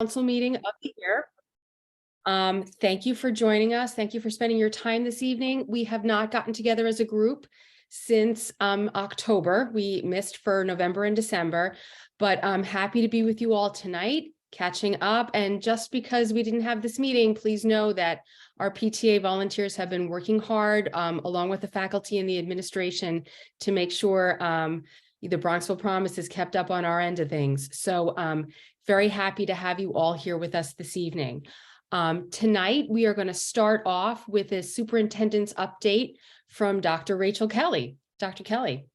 Council meeting of the year. Thank you for joining us. Thank you for spending your time this evening. We have not gotten together as a group since October. We missed for November and December, but I'm happy to be with you all tonight, catching up. And just because we didn't have this meeting, please know that our PTA volunteers have been working hard along with the faculty and the administration to make sure the Bronxville Promise is kept up on our end of things. So very happy to have you all here with us this evening. Tonight, we are going to start off with a superintendent's update from Dr. Rachel Kelly. Dr. Kelly.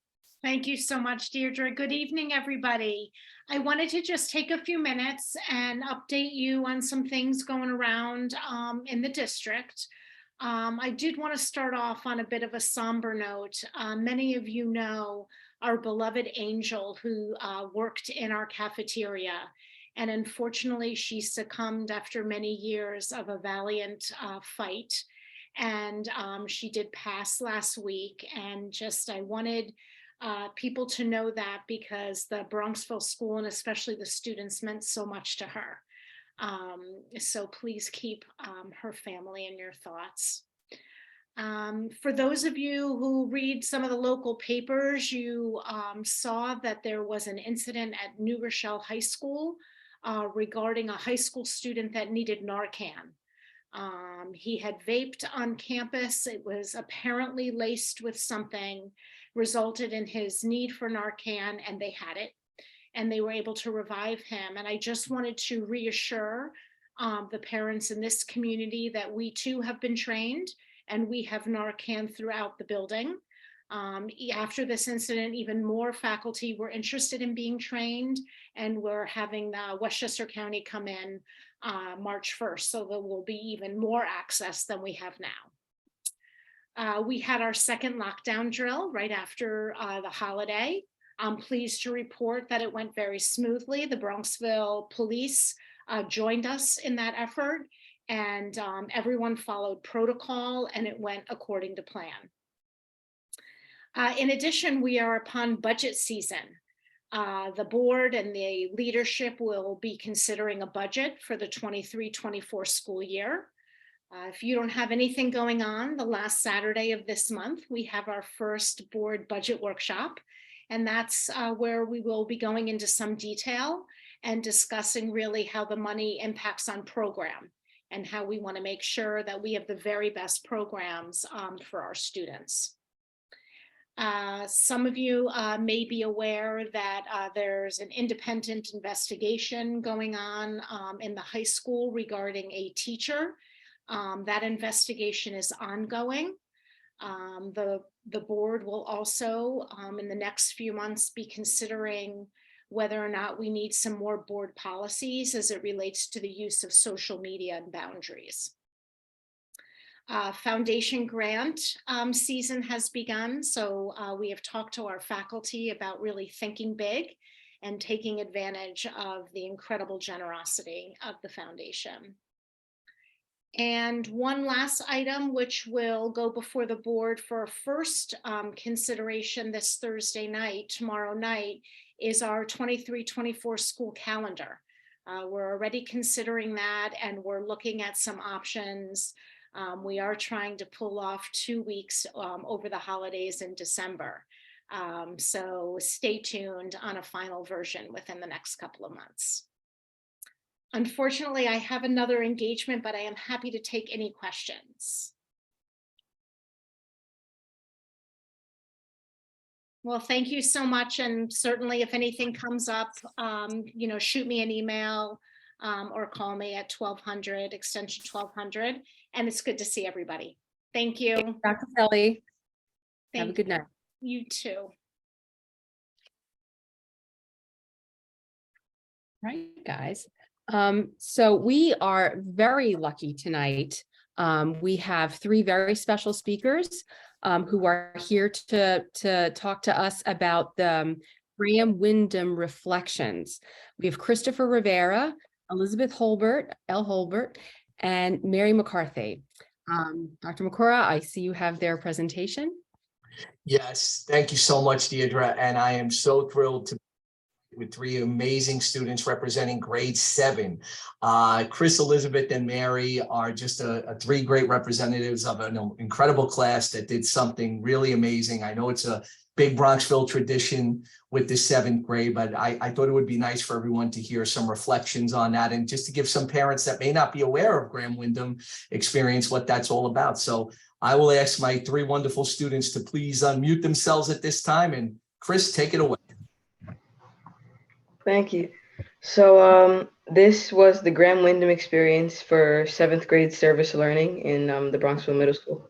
Thank you so much, Deirdre. Good evening, everybody. I wanted to just take a few minutes and update you on some things going around in the district. I did want to start off on a bit of a somber note. Many of you know our beloved Angel, who worked in our cafeteria. And unfortunately, she succumbed after many years of a valiant fight. And she did pass last week. And I wanted people to know that, because the Bronxville school and especially the students meant so much to her. So please keep her family in your thoughts. For those of you who read some of the local papers, you saw that there was an incident at New Rochelle High School regarding a high school student that needed Narcan. He had vaped on campus. It was apparently laced with something, resulted in his need for Narcan, and they had it, and they were able to revive him. And I just wanted to reassure the parents in this community that we too have been trained, and we have Narcan throughout the building. After this incident, even more faculty were interested in being trained, and we're having Westchester County come in March 1st, so there will be even more access than we have now. We had our second lockdown drill right after the holiday. I'm pleased to report that it went very smoothly. The Bronxville police joined us in that effort, and everyone followed protocol, and it went according to plan. In addition, we are upon budget season. The board and the leadership will be considering a budget for the 23-24 school year. If you don't have anything going on, the last Saturday of this month, we have our first board budget workshop. And that's where we will be going into some detail and discussing really how the money impacts on program and how we want to make sure that we have the very best programs for our students. Some of you may be aware that there's an independent investigation going on in the high school regarding a teacher. That investigation is ongoing. The board will also, in the next few months, be considering whether or not we need some more board policies as it relates to the use of social media and boundaries. Foundation grant season has begun, so we have talked to our faculty about really thinking big and taking advantage of the incredible generosity of the foundation. And one last item, which will go before the board for first consideration this Thursday night, tomorrow night, is our 23-24 school calendar. We're already considering that, and we're looking at some options. We are trying to pull off 2 weeks over the holidays in December. So stay tuned on a final version within the next couple of months. Unfortunately, I have another engagement, but I am happy to take any questions. Well, thank you so much. And certainly if anything comes up, shoot me an email or call me at 1200, extension 1200. And it's good to see everybody. Thank you. Dr. Kelly. Have a good night. You too. All right, guys. So we are very lucky tonight. We have 3 very special speakers who are here to talk to us about the Graham Wyndham Reflections. We have Christopher Rivera, Elizabeth Holbert, and Mary McCarthy. Dr. McCora, I see you have their presentation. Yes, thank you so much, Deirdre. And I am so thrilled to with three amazing students representing grade 7. Chris, Elizabeth, and Mary are just three great representatives of an incredible class that did something really amazing. I know it's a big Bronxville tradition with the 7th grade, but I thought it would be nice for everyone to hear some reflections on that, and just to give some parents that may not be aware of Graham Windham experience what that's all about. So I will ask my three wonderful students to please unmute themselves at this time, and Chris, take it away. Thank you. So this was the Graham Windham experience for 7th grade service learning in the Bronxville Middle School.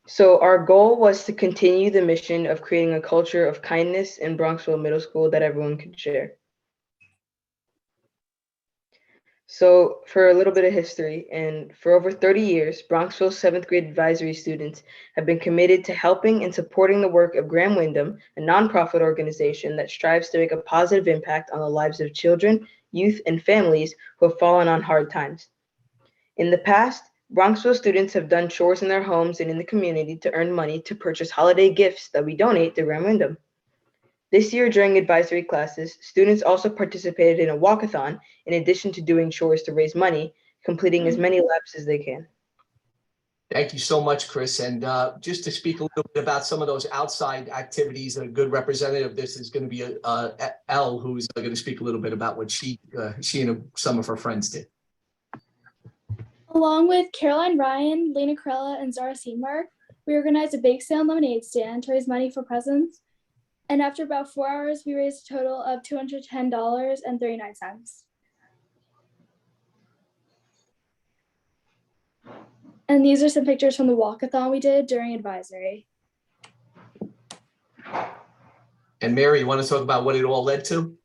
So our goal was to continue the mission of creating a culture of kindness in Bronxville Middle School that everyone could share. So for a little bit of history, and for over 30 years, Bronxville 7th grade advisory students have been committed to helping and supporting the work of Graham Windham, a nonprofit organization that strives to make a positive impact on the lives of children, youth, and families who have fallen on hard times. In the past, Bronxville students have done chores in their homes and in the community to earn money to purchase holiday gifts that we donate to Graham Windham. This year during advisory classes, students also participated in a walkathon in addition to doing chores to raise money, completing as many laps as they can. Thank you so much, Chris. And just to speak a little bit about some of those outside activities, a good representative of this is going to be Elle, who's going to speak a little bit about what she and some of her friends did. Along with Caroline Ryan, Lena Corella, and Zara Seymour, we organized a bake sale and lemonade stand to raise money for presents. And after about 4 hours, we raised a total of $210.39. And these are some pictures from the walkathon we did during advisory. And Mary, you want to talk about what it all led to?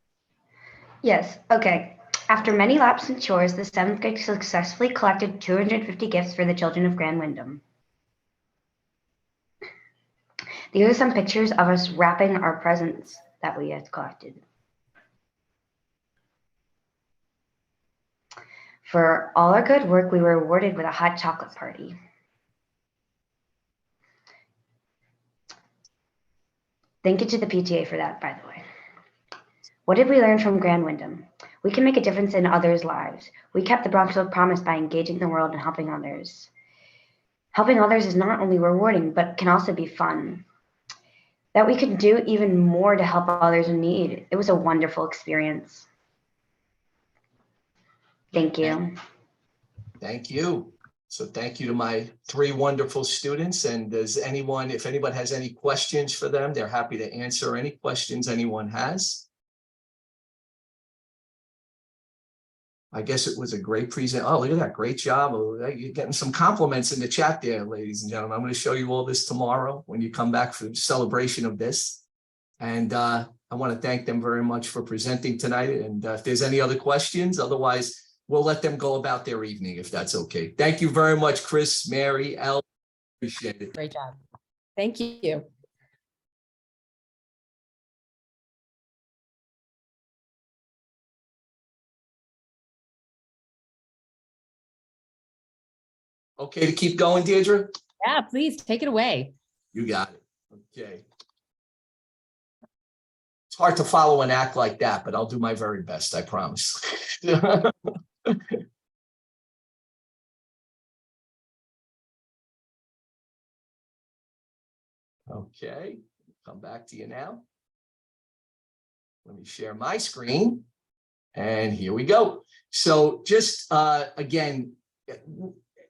Yes, okay. After many laps and chores, the 7th grade successfully collected 250 gifts for the children of Graham Windham. These are some pictures of us wrapping our presents that we had collected. For all our good work, we were awarded with a hot chocolate party. Thank you to the PTA for that, by the way. What did we learn from Graham Windham? We can make a difference in others' lives. We kept the Bronxville promise by engaging the world and helping others. Helping others is not only rewarding, but can also be fun. That we could do even more to help others in need. It was a wonderful experience. Thank you. Thank you. So thank you to my three wonderful students. And if anyone has any questions for them, they're happy to answer any questions anyone has. I guess it was a great present. Oh, look at that. Great job. You're getting some compliments in the chat there, ladies and gentlemen. I'm going to show you all this tomorrow when you come back for the celebration of this. And I want to thank them very much for presenting tonight. And if there's any other questions, otherwise, we'll let them go about their evening, if that's okay. Thank you very much, Chris, Mary, Elle. Appreciate it. Great job. Thank you. Okay to keep going, Deirdre? Yeah, please take it away. You got it. Okay. It's hard to follow an act like that, but I'll do my very best, I promise. Okay, come back to you now. Let me share my screen. And here we go. So just again,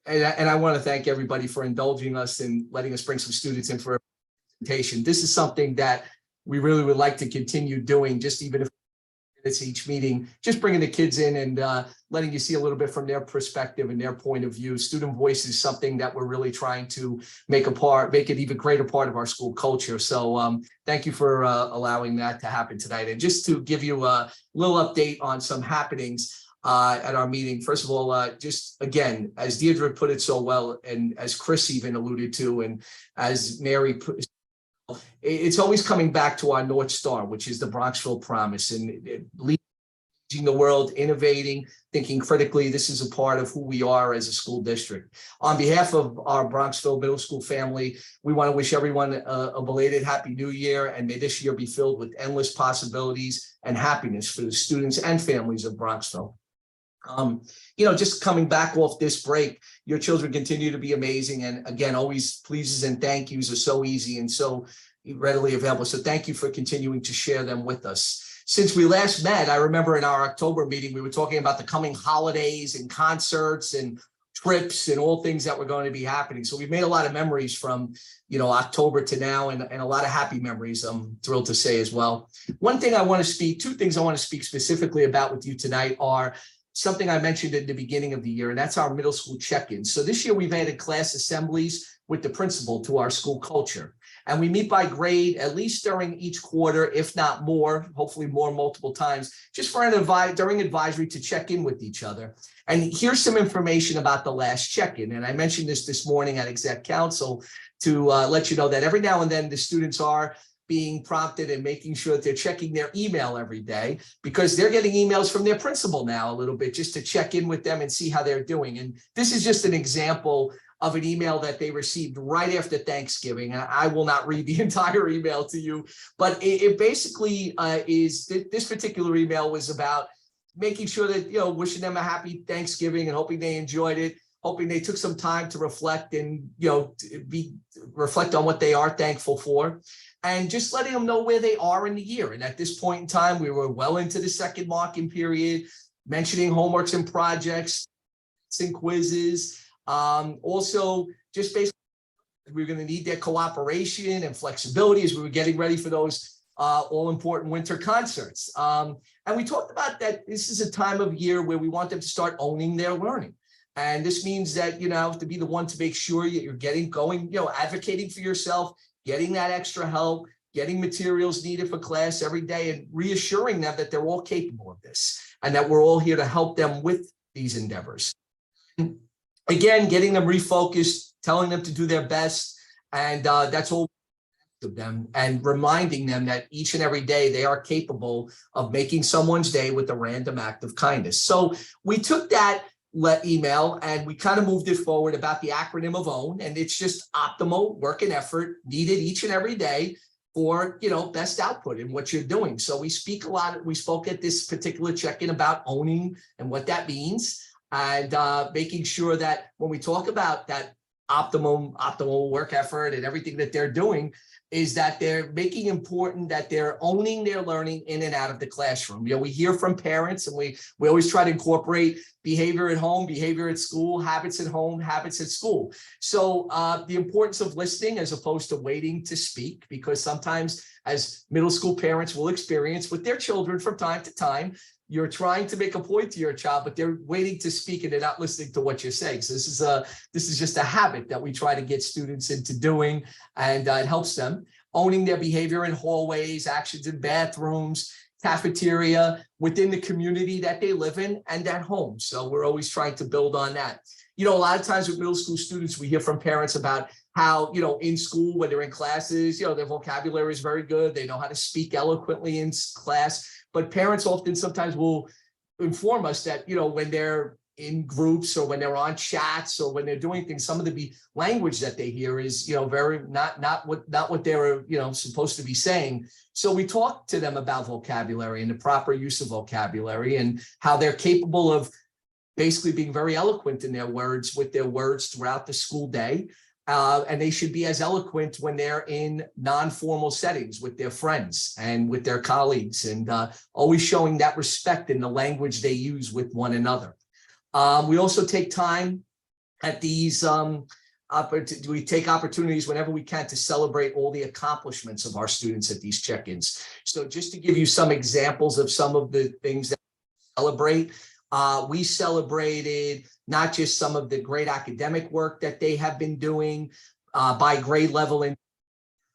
and I want to thank everybody for indulging us and letting us bring some students in for a presentation. This is something that we really would like to continue doing, just even if it's each meeting, just bringing the kids in and letting you see a little bit from their perspective and their point of view. Student voice is something that we're really trying to make it even greater part of our school culture. So thank you for allowing that to happen tonight. And just to give you a little update on some happenings at our meeting. First of all, just again, as Deirdre put it so well, and as Chris even alluded to, and as Mary put, it's always coming back to our North Star, which is the Bronxville promise, and changing the world, innovating, thinking critically. This is a part of who we are as a school district. On behalf of our Bronxville Middle School family, we want to wish everyone a belated Happy New Year, and may this year be filled with endless possibilities and happiness for the students and families of Bronxville. Just coming back off this break, your children continue to be amazing. And again, always pleases and thank yous are so easy and so readily available. So thank you for continuing to share them with us. Since we last met, I remember in our October meeting, we were talking about the coming holidays and concerts and trips and all things that were going to be happening. So we've made a lot of memories from, October to now, and a lot of happy memories, I'm thrilled to say as well. Two things I want to speak specifically about with you tonight are something I mentioned at the beginning of the year, and that's our middle school check-ins. So this year we've added class assemblies with the principal to our school culture. And we meet by grade at least during each quarter, if not more, hopefully more multiple times, just for during advisory to check in with each other. And here's some information about the last check-in. And I mentioned this morning at Exec Council to let you know that every now and then the students are being prompted and making sure that they're checking their email every day, because they're getting emails from their principal now a little bit just to check in with them and see how they're doing. And this is just an example of an email that they received right after Thanksgiving. I will not read the entire email to you, but it basically is, this particular email was about making sure that, wishing them a happy Thanksgiving and hoping they enjoyed it, hoping they took some time to reflect and, reflect on what they are thankful for, and just letting them know where they are in the year. And at this point in time, we were well into the second marking period, mentioning homeworks and projects and quizzes. Also, just basically, we're going to need their cooperation and flexibility as we were getting ready for those all-important winter concerts. And we talked about that this is a time of year where we want them to start owning their learning. And this means that, to be the one to make sure that you're getting going, advocating for yourself, getting that extra help, getting materials needed for class every day, and reassuring them that they're all capable of this and that we're all here to help them with these endeavors. Again, getting them refocused, telling them to do their best, and that's all of them, and reminding them that each and every day they are capable of making someone's day with a random act of kindness. So we took that email and we kind of moved it forward about the acronym of OWN, and it's just optimal work and effort needed each and every day for best output in what you're doing. So we spoke at this particular check-in about owning and what that means, and making sure that when we talk about that optimal work effort and everything that they're doing, is that they're making important that they're owning their learning in and out of the classroom. We hear from parents, and we always try to incorporate behavior at home, behavior at school, habits at home, habits at school. So the importance of listening as opposed to waiting to speak, because sometimes as middle school parents will experience with their children from time to time, you're trying to make a point to your child, but they're waiting to speak and they're not listening to what you're saying. So this is just a habit that we try to get students into doing, and it helps them owning their behavior in hallways, actions in bathrooms, cafeteria, within the community that they live in, and at home. So we're always trying to build on that. A lot of times with middle school students, we hear from parents about how, in school, when they're in classes, their vocabulary is very good. They know how to speak eloquently in class. But parents often sometimes will inform us that, when they're in groups or when they're on chats or when they're doing things, some of the language that they hear is, very not what they're, supposed to be saying. So we talk to them about vocabulary and the proper use of vocabulary and how they're capable of basically being very eloquent in their words with their words throughout the school day. And they should be as eloquent when they're in non-formal settings with their friends and with their colleagues, and always showing that respect in the language they use with one another. We also take time at these, we take opportunities whenever we can to celebrate all the accomplishments of our students at these check-ins. So just to give you some examples of some of the things that we celebrate, we celebrated not just some of the great academic work that they have been doing by grade level,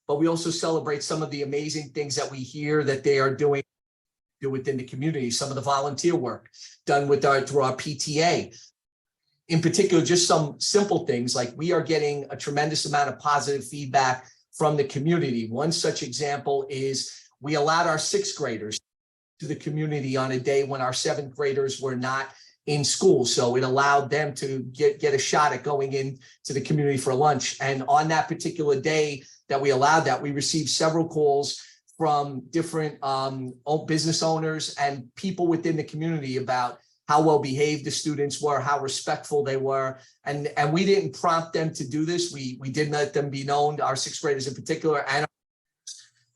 but we also celebrate some of the amazing things that we hear that they are doing within the community, some of the volunteer work done through our PTA. In particular, just some simple things like we are getting a tremendous amount of positive feedback from the community. One such example is we allowed our sixth graders to the community on a day when our 7th graders were not in school. So it allowed them to get a shot at going into the community for lunch. And on that particular day that we allowed that, we received several calls from different business owners and people within the community about how well behaved the students were, how respectful they were. And we didn't prompt them to do this. We did let them be known, our 6th graders in particular, and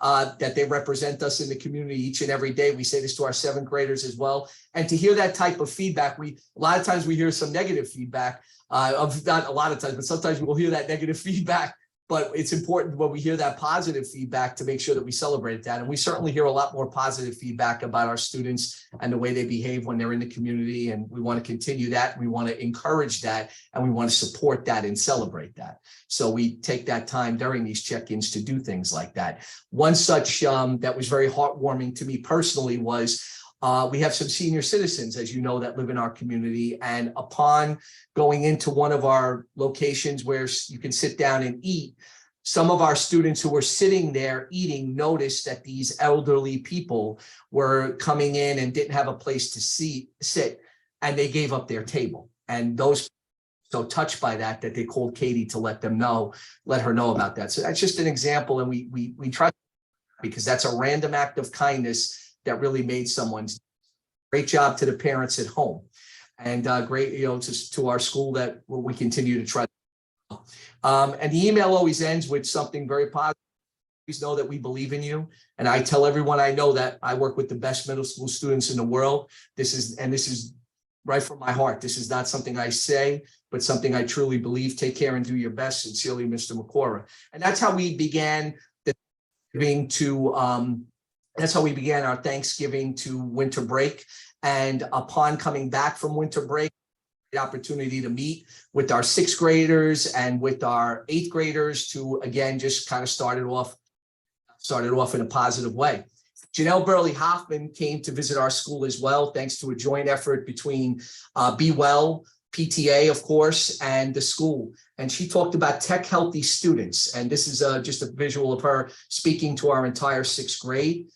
that they represent us in the community each and every day. We say this to our 7th graders as well. And to hear that type of feedback, a lot of times we hear some negative feedback, not a lot of times, but sometimes we'll hear that negative feedback. But it's important when we hear that positive feedback to make sure that we celebrate that. And we certainly hear a lot more positive feedback about our students and the way they behave when they're in the community. And we want to continue that. We want to encourage that, and we want to support that and celebrate that. So we take that time during these check-ins to do things like that. One such that was very heartwarming to me personally was we have some senior citizens, as you know, that live in our community. And upon going into one of our locations where you can sit down and eat, some of our students who were sitting there eating noticed that these elderly people were coming in and didn't have a place to sit, and they gave up their table. And those so touched by that they called Katie to let her know about that. So that's just an example. And we try, because that's a random act of kindness that really made someone's. Great job to the parents at home, and great, to our school that we continue to try. And the email always ends with something very positive. Please know that we believe in you. And I tell everyone I know that I work with the best middle school students in the world. This is right from my heart. This is not something I say, but something I truly believe. Take care and do your best. Sincerely, Mr. McCora. And that's how we began that's how we began our Thanksgiving to winter break. And upon coming back from winter break, the opportunity to meet with our 6th graders and with our 8th graders to, again, just kind of started off in a positive way. Janelle Burley Hoffman came to visit our school as well, thanks to a joint effort between Be Well, PTA, of course, and the school. And she talked about tech healthy students. And this is just a visual of her speaking to our entire 6th grade.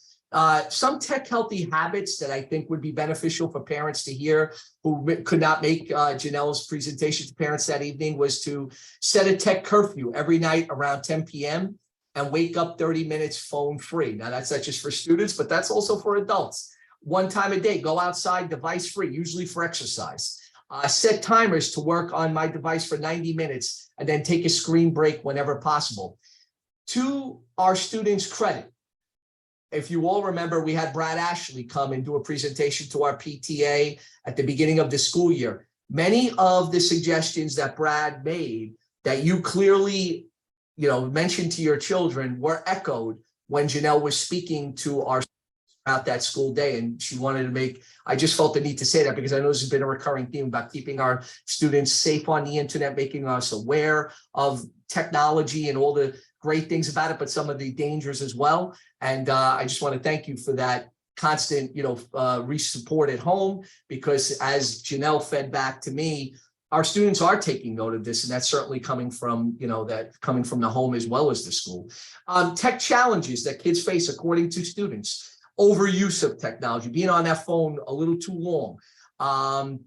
Some tech healthy habits that I think would be beneficial for parents to hear who could not make Janelle's presentation to parents that evening was to set a tech curfew every night around 10 p.m. and wake up 30 minutes phone free. Now that's not just for students, but that's also for adults. One time a day, go outside device free, usually for exercise. Set timers to work on my device for 90 minutes and then take a screen break whenever possible. To our students' credit, if you all remember, we had Brad Ashley come and do a presentation to our PTA at the beginning of the school year. Many of the suggestions that Brad made that you clearly, mentioned to your children were echoed when Janelle was speaking to our about that school day. And she wanted to I just felt the need to say that because I know this has been a recurring theme about keeping our students safe on the internet, making us aware of technology and all the great things about it, but some of the dangers as well. And I just want to thank you for that constant, support at home, because as Janelle fed back to me, our students are taking note of this, and that's certainly coming from, coming from the home as well as the school. Tech challenges that kids face, according to students. Overuse of technology, being on that phone a little too long,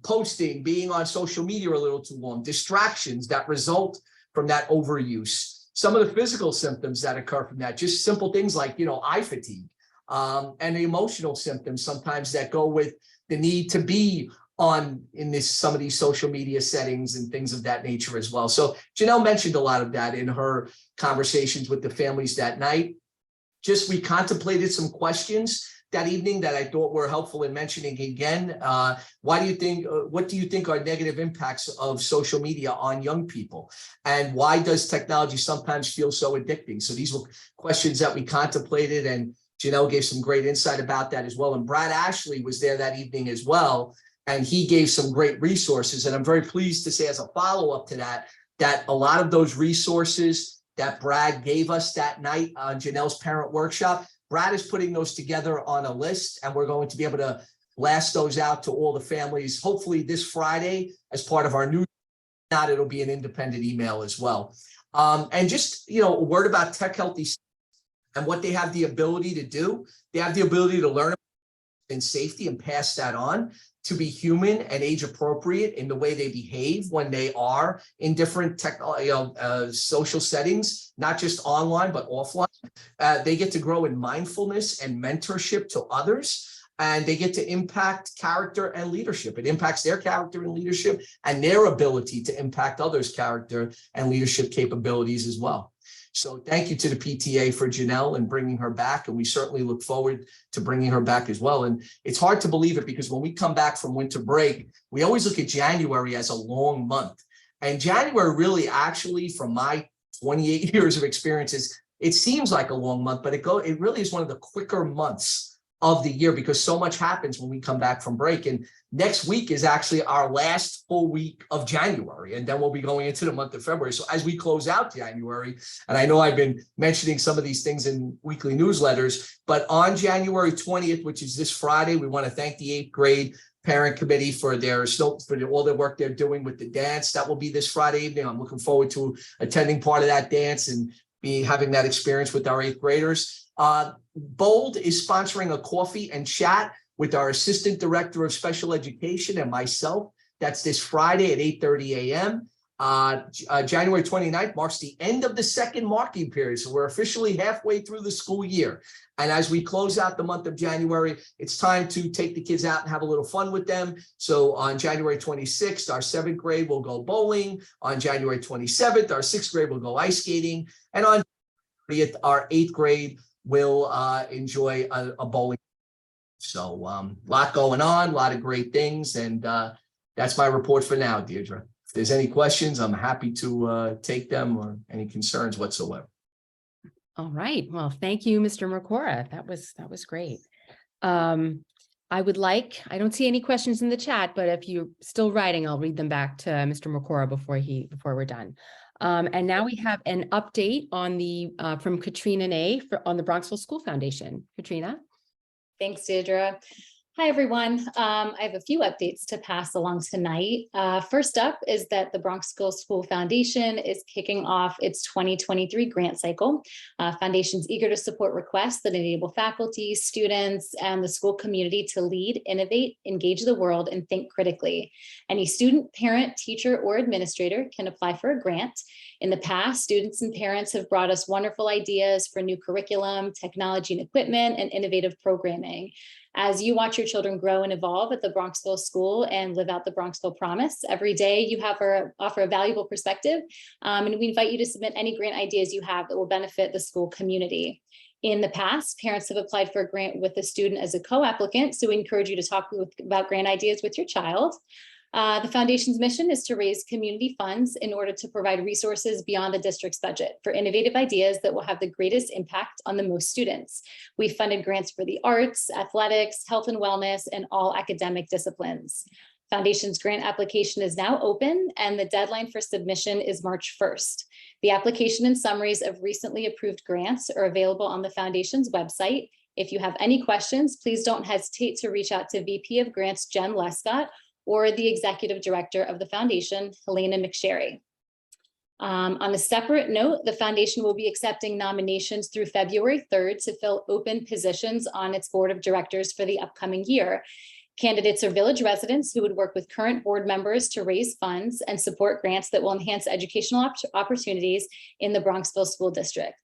posting, being on social media a little too long, distractions that result from that overuse. Some of the physical symptoms that occur from that, just simple things like, eye fatigue, and the emotional symptoms sometimes that go with the need to be some of these social media settings and things of that nature as well. So Janelle mentioned a lot of that in her conversations with the families that night. We contemplated some questions that evening that I thought were helpful in mentioning again. What do you think are negative impacts of social media on young people? And why does technology sometimes feel so addicting? So these were questions that we contemplated, and Janelle gave some great insight about that as well. And Brad Ashley was there that evening as well, and he gave some great resources. And I'm very pleased to say, as a follow-up to that a lot of those resources that Brad gave us that night on Janelle's parent workshop, Brad is putting those together on a list, and we're going to be able to blast those out to all the families, hopefully this Friday as part of our new, not it'll be an independent email as well. And just, a word about tech healthy and what they have the ability to do. They have the ability to learn and safety and pass that on to be human and age appropriate in the way they behave when they are in different social settings, not just online, but offline. They get to grow in mindfulness and mentorship to others. And they get to impact character and leadership. It impacts their character and leadership and their ability to impact others' character and leadership capabilities as well. So thank you to the PTA for Janelle and bringing her back. And we certainly look forward to bringing her back as well. And it's hard to believe it because when we come back from winter break, we always look at January as a long month. And January really actually, from my 28 years of experiences, it seems like a long month, but it really is one of the quicker months of the year because so much happens when we come back from break. And next week is actually our last full week of January. And then we'll be going into the month of February. So as we close out January, and I know I've been mentioning some of these things in weekly newsletters, but on January 20th, which is this Friday, we want to thank the 8th grade parent committee for all their work they're doing with the dance. That will be this Friday evening. I'm looking forward to attending part of that dance and having that experience with our 8th graders. Bold is sponsoring a coffee and chat with our Assistant Director of Special Education and myself. That's this Friday at 8:30 a.m. January 29th marks the end of the second marking period. So we're officially halfway through the school year. And as we close out the month of January, it's time to take the kids out and have a little fun with them. So on January 26th, our 7th grade will go bowling. On January 27th, our 6th grade will go ice skating. And on our 8th grade will enjoy a bowling. So lot going on, a lot of great things. And that's my report for now, Deirdre. If there's any questions, I'm happy to take them or any concerns whatsoever. All right. Well, thank you, Mr. Mercora. That was great. I don't see any questions in the chat, but if you're still writing, I'll read them back to Mr. Mercora before we're done. And now we have an update on from Katrina Nay on the Bronxville School Foundation. Katrina. Thanks, Deirdre. Hi, everyone. I have a few updates to pass along tonight. First up is that the Bronxville School Foundation is kicking off its 2023 grant cycle. Foundation's eager to support requests that enable faculty, students, and the school community to lead, innovate, engage the world, and think critically. Any student, parent, teacher, or administrator can apply for a grant. In the past, students and parents have brought us wonderful ideas for new curriculum, technology and equipment, and innovative programming. As you watch your children grow and evolve at the Bronxville School and live out the Bronxville Promise, every day you offer a valuable perspective, and we invite you to submit any grant ideas you have that will benefit the school community. In the past, parents have applied for a grant with a student as a co-applicant, so we encourage you to talk about grant ideas with your child. The foundation's mission is to raise community funds in order to provide resources beyond the district's budget for innovative ideas that will have the greatest impact on the most students. We funded grants for the arts, athletics, health and wellness, and all academic disciplines. Foundation's grant application is now open and the deadline for submission is March 1st. The application and summaries of recently approved grants are available on the Foundation's website. If you have any questions, please don't hesitate to reach out to VP of Grants Jen Lescott or the Executive Director of the Foundation, Helena McSherry. On a separate note, the Foundation will be accepting nominations through February 3rd to fill open positions on its Board of Directors for the upcoming year. Candidates are village residents who would work with current board members to raise funds and support grants that will enhance educational opportunities in the Bronxville School District.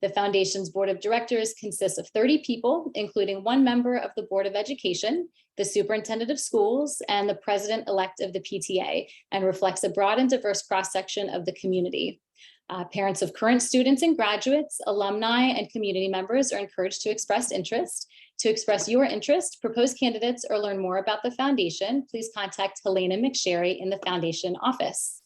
The Foundation's Board of Directors consists of 30 people, including one member of the Board of Education, the Superintendent of Schools, and the President-elect of the PTA, and reflects a broad and diverse cross-section of the community. Parents of current students and graduates, alumni, and community members are encouraged to express interest. To express your interest, propose candidates, or learn more about the Foundation, please contact Helena McSherry in the Foundation office.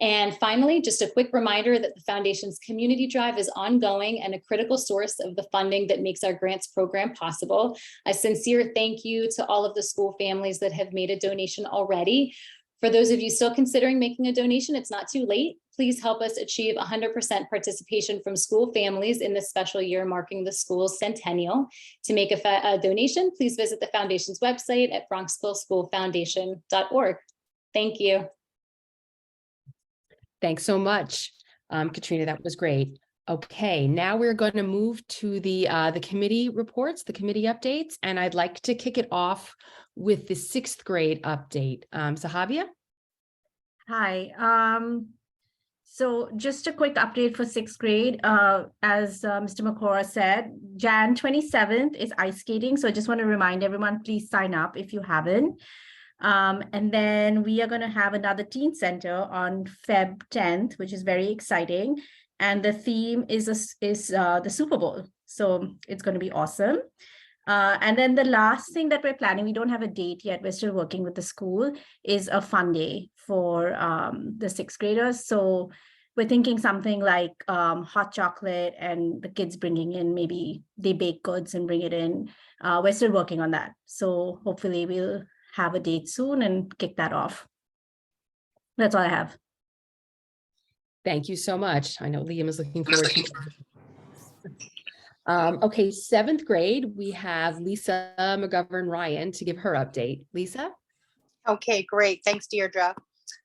And finally, just a quick reminder that the Foundation's community drive is ongoing and a critical source of the funding that makes our grants program possible. A sincere thank you to all of the school families that have made a donation already. For those of you still considering making a donation, it's not too late. Please help us achieve 100% participation from school families in this special year marking the school's centennial. To make a donation, please visit the Foundation's website at bronxvilleschoolfoundation.org. Thank you. Thanks so much, Katrina. That was great. Okay, now we're going to move to the committee reports, the committee updates, and I'd like to kick it off with the 6th grade update. Sahabia? Hi. So just a quick update for 6th grade. As Mr. Makora said, Jan 27th is ice skating. So I just want to remind everyone, please sign up if you haven't. And then we are going to have another teen center on Feb 10th, which is very exciting. And the theme is the Super Bowl. So it's going to be awesome. And then the last thing that we're planning, we don't have a date yet, we're still working with the school, is a fun day for the 6th graders. So we're thinking something like hot chocolate and the kids bringing in, maybe they bake goods and bring it in. We're still working on that. So hopefully we'll have a date soon and kick that off. That's all I have. Thank you so much. I know Liam is looking forward to it. Okay, 7th grade, we have Lisa McGovern-Ryan to give her update. Lisa? Okay, great. Thanks, Deirdre.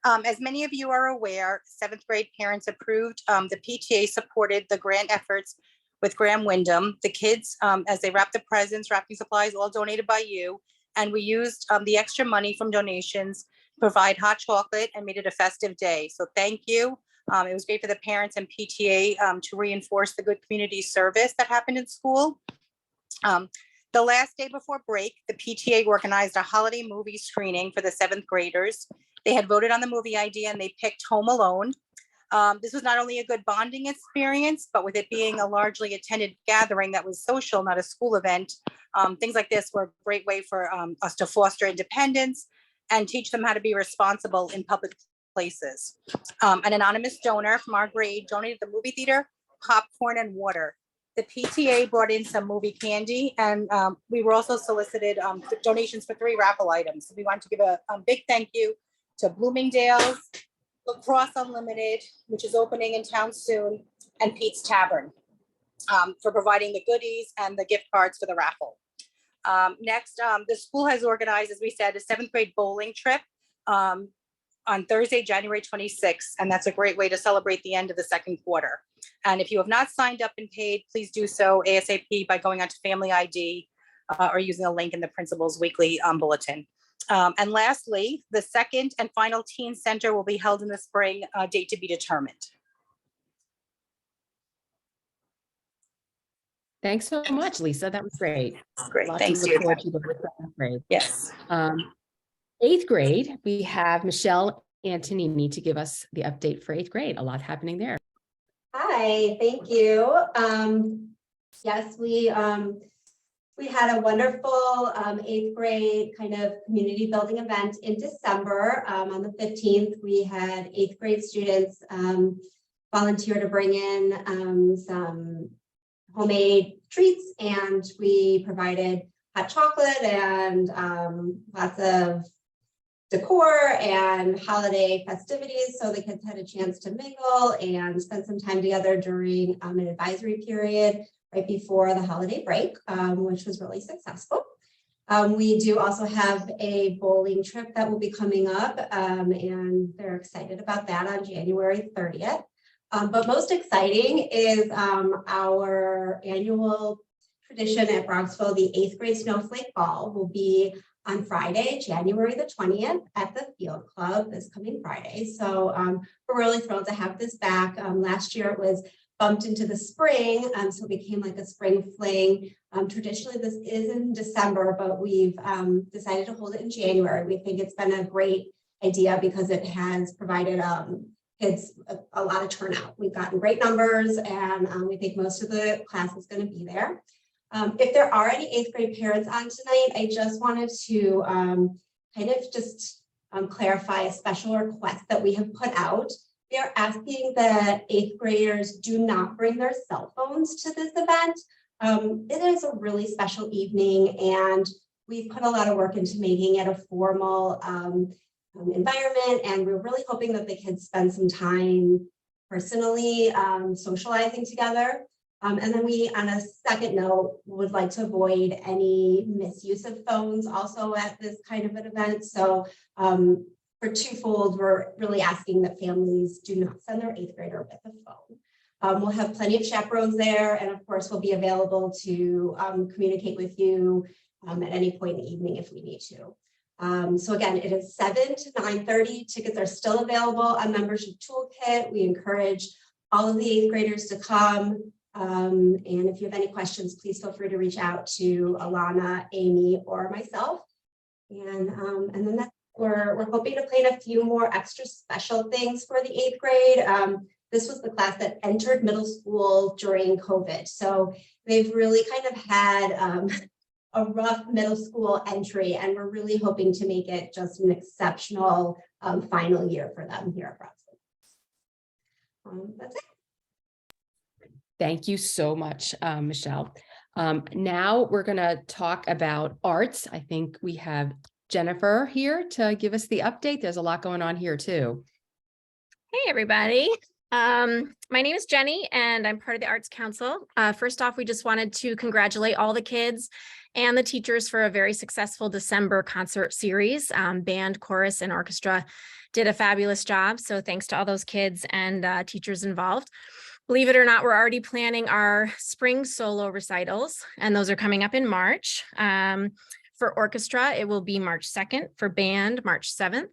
As many of you are aware, 7th grade parents approved the PTA supported the grant efforts with Graham Wyndham. The kids, as they wrap the presents, wrapping supplies, all donated by you. And we used the extra money from donations to provide hot chocolate and made it a festive day. So thank you. It was great for the parents and PTA to reinforce the good community service that happened in school. The last day before break, the PTA organized a holiday movie screening for the 7th graders. They had voted on the movie idea and they picked Home Alone. This was not only a good bonding experience, but with it being a largely attended gathering that was social, not a school event, things like this were a great way for us to foster independence and teach them how to be responsible in public places. An anonymous donor from our grade donated the movie theater popcorn and water. The PTA brought in some movie candy, and we were also solicited donations for 3 raffle items. We want to give a big thank you to Bloomingdale's, Lacrosse Unlimited, which is opening in town soon, and Pete's Tavern for providing the goodies and the gift cards for the raffle. Next, the school has organized, as we said, a 7th grade bowling trip on Thursday, January 26th, and that's a great way to celebrate the end of the 2nd quarter. And if you have not signed up and paid, please do so ASAP by going onto Family ID or using a link in the principal's weekly bulletin. And lastly, the 2nd and final teen center will be held in the spring, date to be determined. Thanks so much, Lisa. That was great. Great, Lots to thanks, look Deirdre. forward to with the 7th grade. Yes. 8th grade, we have Michelle Antonini to give us the update for 8th grade. A lot happening there. Hi, thank you. Yes, we had a wonderful 8th grade kind of community building event in December. On the 15th, we had 8th grade students volunteer to bring in some homemade treats, and we provided hot chocolate and lots of decor and holiday festivities, so the kids had a chance to mingle and spend some time together during an advisory period right before the holiday break, which was really successful. We do also have a bowling trip that will be coming up, and they're excited about that on January 30th. But most exciting is our annual tradition at Bronxville. The 8th grade Snowflake Ball will be on Friday, January the 20th at the Field Club this coming Friday. So we're really thrilled to have this back. Last year it was bumped into the spring, so it became like a spring fling. Traditionally this is in December, but we've decided to hold it in January. We think it's been a great idea because it has provided kids a lot of turnout. We've gotten great numbers, and we think most of the class is going to be there. If there are any 8th grade parents on tonight, I just wanted to kind of just clarify a special request that we have put out. We are asking that 8th graders do not bring their cell phones to this event. It is a really special evening, and we've put a lot of work into making it a formal environment, and we're really hoping that the kids spend some time personally socializing together. And then we, on a second note, would like to avoid any misuse of phones also at this kind of an event. So for twofold, we're really asking that families do not send their 8th grader with a phone. We'll have plenty of chaperones there, and of course, we'll be available to communicate with you at any point in the evening if we need to. So again, it is 7 to 9:30. Tickets are still available on Membership Toolkit. We encourage all of the 8th graders to come. And if you have any questions, please feel free to reach out to Alana, Amy, or myself. And then we're hoping to plan a few more extra special things for the 8th grade. This was the class that entered middle school during COVID. So they've really kind of had a rough middle school entry, and we're really hoping to make it just an exceptional final year for them here at Bronxville. That's it. Thank you so much, Michelle. Now we're going to talk about arts. I think we have Jennifer here to give us the update. There's a lot going on here too. Hey, everybody. My name is Jenny, and I'm part of the Arts Council. First off, we just wanted to congratulate all the kids and the teachers for a very successful December concert series. Band, chorus, and orchestra did a fabulous job. So thanks to all those kids and teachers involved. Believe it or not, we're already planning our spring solo recitals, and those are coming up in March. For orchestra, it will be March 2nd, for band, March 7th,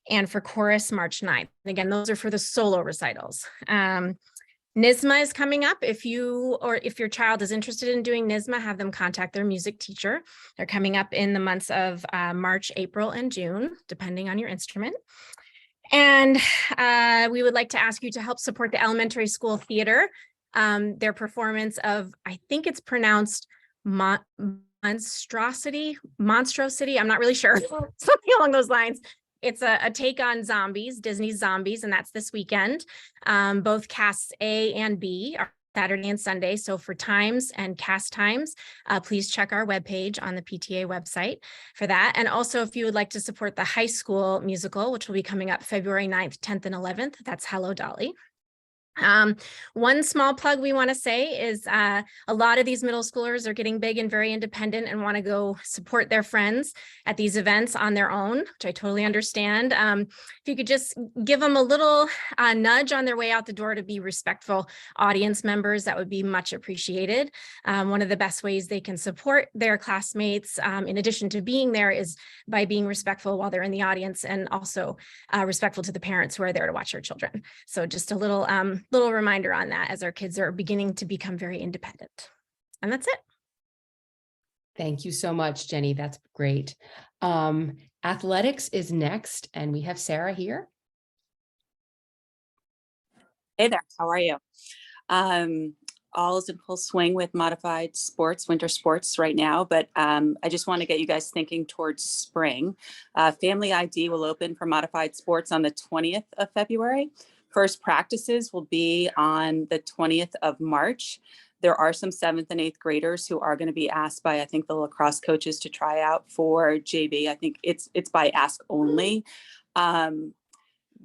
and for chorus, March 9th. Again, those are for the solo recitals. NYSSMA is coming up. If your child is interested in doing NYSSMA, have them contact their music teacher. They're coming up in the months of March, April, and June, depending on your instrument. And we would like to ask you to help support the elementary school theater. Their performance of, I think it's pronounced monstrosity. I'm not really sure. Something along those lines. It's a take on zombies, Disney's Zombies, and that's this weekend. Both casts A and B are Saturday and Sunday. So for times and cast times, please check our webpage on the PTA website for that. And also, if you would like to support the high school musical, which will be coming up February 9th, 10th, and 11th, that's Hello, Dolly. One small plug we want to say is a lot of these middle schoolers are getting big and very independent and want to go support their friends at these events on their own, which I totally understand. If you could just give them a little nudge on their way out the door to be respectful audience members, that would be much appreciated. One of the best ways they can support their classmates, in addition to being there, is by being respectful while they're in the audience, and also respectful to the parents who are there to watch their children. So just a little reminder on that as our kids are beginning to become very independent. And that's it. Thank you so much, Jenny. That's great. Athletics is next, and we have Sarah here. Hey there, how are you? All is in full swing with modified sports, winter sports right now, but I just want to get you guys thinking towards spring. Family ID will open for modified sports on the 20th of February. First practices will be on the 20th of March. There are some 7th and 8th graders who are going to be asked by, I think, the lacrosse coaches to try out for JV. I think it's by ask only.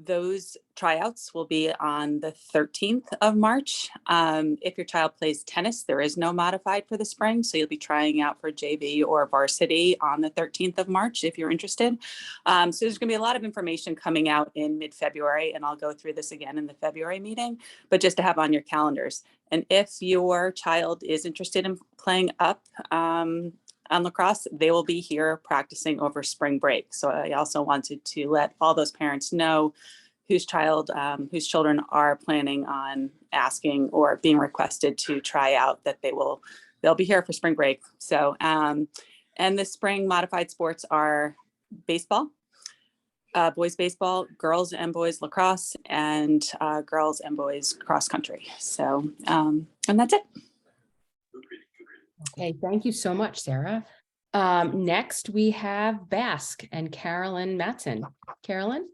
Those tryouts will be on the 13th of March. If your child plays tennis, there is no modified for the spring, so you'll be trying out for JV or varsity on the 13th of March if you're interested. So there's going to be a lot of information coming out in mid-February, and I'll go through this again in the February meeting, but just to have on your calendars. And if your child is interested in playing up on lacrosse, they will be here practicing over spring break. So I also wanted to let all those parents know whose children are planning on asking or being requested to try out, that they'll be here for spring break. So and the spring modified sports are baseball, boys baseball, girls and boys lacrosse, and girls and boys cross country. So and that's it. Okay, thank you so much, Sarah. Next, we have Basque and Carolyn Matson. Carolyn?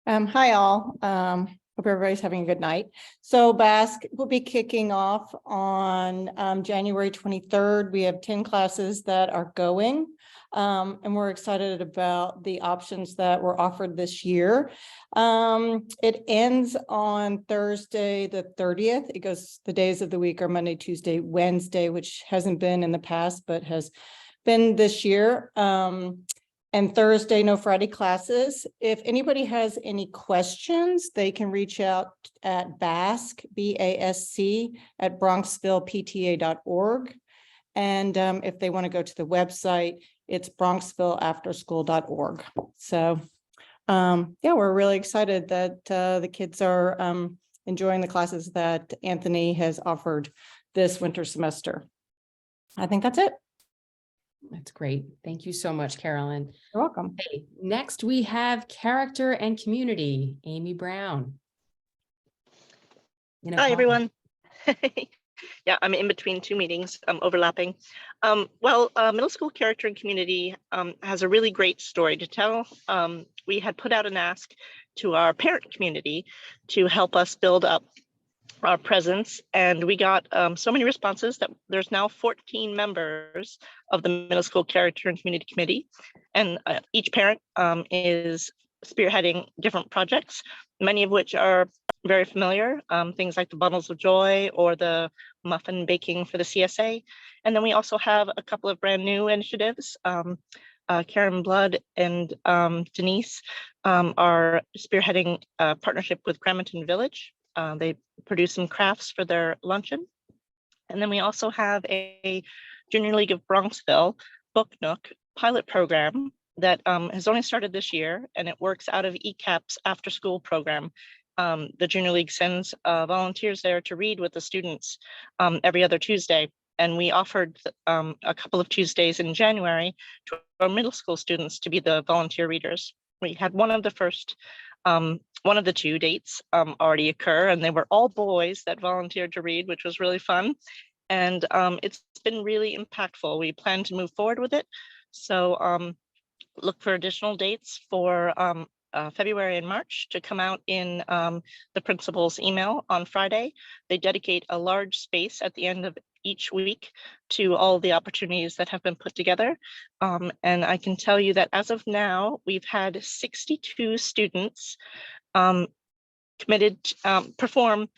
Hi all. Hope everybody's having a good night. So Basque will be kicking off on January 23rd. We have 10 classes that are going, and we're excited about the options that were offered this year. It ends on Thursday the 30th. It goes, the days of the week are Monday, Tuesday, Wednesday, which hasn't been in the past, but has been this year. And Thursday, no Friday classes. If anybody has any questions, they can reach out at BASC, B-A-S-C, at bronxvillepta.org. And if they want to go to the website, it's bronxvilleafterschool.org. So yeah, we're really excited that the kids are enjoying the classes that Anthony has offered this winter semester. I think that's it. That's great. Thank you so much, Carolyn. You're welcome. Okay, next we have character and community, Amy Brown. Hi, everyone. Yeah, I'm in between two meetings, overlapping. Middle school character and community has a really great story to tell. We had put out an ask to our parent community to help us build up our presence, and we got so many responses that there's now 14 members of the middle school character and community committee, and each parent is spearheading different projects, many of which are very familiar, things like the bundles of joy or the muffin baking for the CSA. And then we also have a couple of brand new initiatives. Karen Blood and Denise are spearheading a partnership with Crampton Village. They produce some crafts for their luncheon. And then we also have a Junior League of Bronxville Book Nook pilot program that has only started this year, and it works out of ECAP's after school program. The Junior League sends volunteers there to read with the students every other Tuesday. And we offered a couple of Tuesdays in January to our middle school students to be the volunteer readers. We had one of the two dates already occur, and they were all boys that volunteered to read, which was really fun. And it's been really impactful. We plan to move forward with it. So look for additional dates for February and March to come out in the principal's email on Friday. They dedicate a large space at the end of each week to all the opportunities that have been put together. And I can tell you that as of now, we've had 62 students committed to perform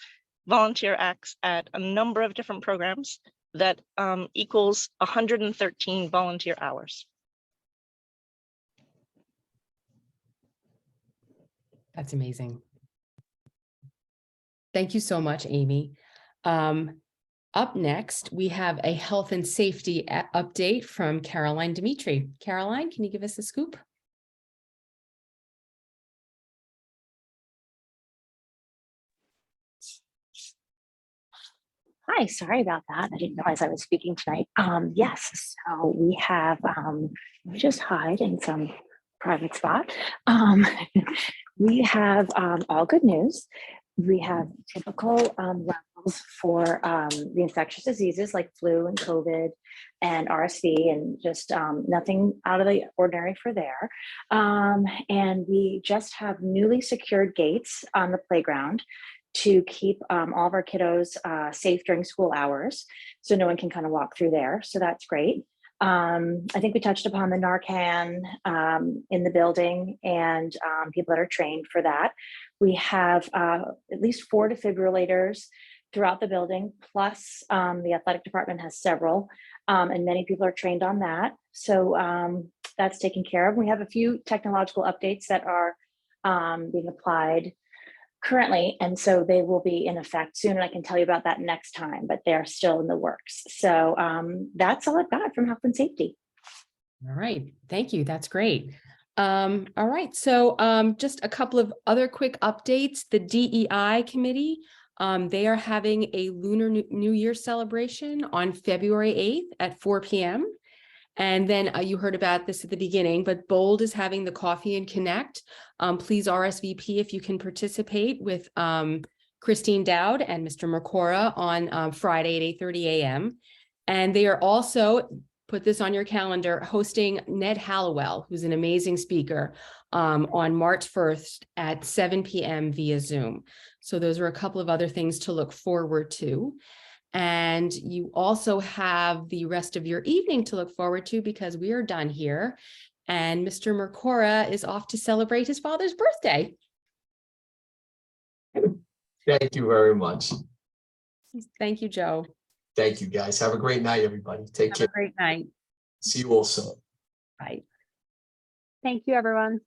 volunteer acts at a number of different programs that equals 113 volunteer hours. That's amazing. Thank you so much, Amy. Up next, we have a health and safety update from Caroline Dimitri. Caroline, can you give us a scoop? Hi, sorry about that. I didn't realize I was speaking tonight. Yes, so we have, let me just hide in some private spot. We have all good news. We have typical levels for the infectious diseases like flu and COVID and RSV, and just nothing out of the ordinary for there. And we just have newly secured gates on the playground to keep all of our kiddos safe during school hours, so no one can kind of walk through there. So that's great. I think we touched upon the Narcan in the building and people that are trained for that. We have at least 4 defibrillators throughout the building, plus the athletic department has several, and many people are trained on that. So that's taken care of. We have a few technological updates that are being applied currently, and so they will be in effect soon. And I can tell you about that next time, but they're still in the works. So that's all I've got from health and safety. All right, thank you. That's great. All right, so just a couple of other quick updates. The DEI committee, they are having a Lunar New Year celebration on February 8th at 4 p.m. And then you heard about this at the beginning, but Bold is having the Coffee and Connect. Please RSVP if you can participate with Christine Dowd and Mr. Mercora on Friday at 8:30 a.m. And they are also, put this on your calendar, hosting Ned Hallowell, who's an amazing speaker, on March 1st at 7 p.m. via Zoom. So those are a couple of other things to look forward to. And you also have the rest of your evening to look forward to, because we are done here. And Mr. Mercora is off to celebrate his father's birthday. Thank you very much. Thank you, Joe. Thank you, guys. Have a great night, everybody. Take care. Have a great night. See you all soon. Bye. Thank you, everyone.